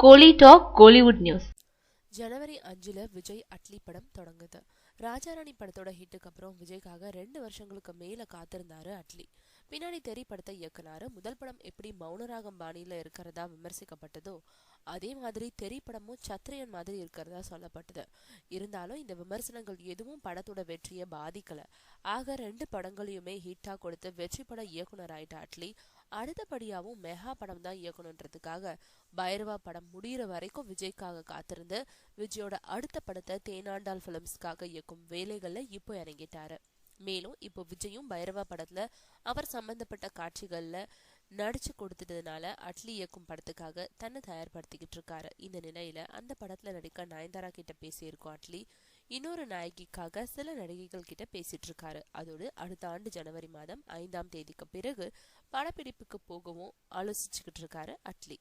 கோலி talk Kollywood news. ஜனவரி 5 விஜய் அட்லி படம் தொடங்குது. ராஜாராணி படத்தோட ஹிட்டுக்கு அப்புறம் விஜய்க்காக 2 வருஷங்களுக்கு மேல காத்திருந்தாரு அட்லி. பின்னாடி தெரி படத்தை இயக்குனாரு. முதல் படம் எப்படி மௌனராகம் பாணியில இருக்கிறதா விமர்சிக்கப்பட்டதோ அதே மாதிரி தெரி படமும் சத்ரியன் மாதிரி இருக்கிறதா சொல்லப்பட்டது. இருந்தாலும் இந்த விமர்சனங்கள் எதுவும் படத்தோட வெற்றியை பாதிக்கல. ஆக 2 படங்களையுமே ஹிட்டா கொடுத்து வெற்றி பட இயக்குனர் ஆயிட்ட அட்லி அடுத்தபடியாவும் மெகா படம் தான் இயக்கணுன்றதுக்காக பைரவா படம் முடிகிற வரைக்கும் விஜய்க்காக காத்திருந்து விஜயோட அடுத்த படத்தை தேனாண்டால் பிலிம்ஸ்க்காக இயக்கும் வேலைகள்ல இப்போ இறங்கிட்டாரு. மேலும் இப்போ விஜயும் பைரவா படத்துல அவர் சம்பந்தப்பட்ட காட்சிகள்ல நடிச்சு கொடுத்துட்டதுனால அட்லி இயக்கும் படத்துக்காக தன்னை தயார்படுத்திக்கிட்டு இருக்காரு. இந்த நிலையில அந்த படத்துல நடிக்க நயன்தாரா கிட்ட பேசியிருக்கோம் அட்லி. இன்னொரு நாயகிக்காக சில நடிகைகள் கிட்ட பேசிட்டு இருக்காரு. அதோடு அடுத்த ஆண்டு ஜனவரி மாதம் 5ஆம் தேதிக்கு பிறகு படப்பிடிப்புக்கு போகவும் ஆலோசிச்சுக்கிட்டு இருக்காரு அட்லி.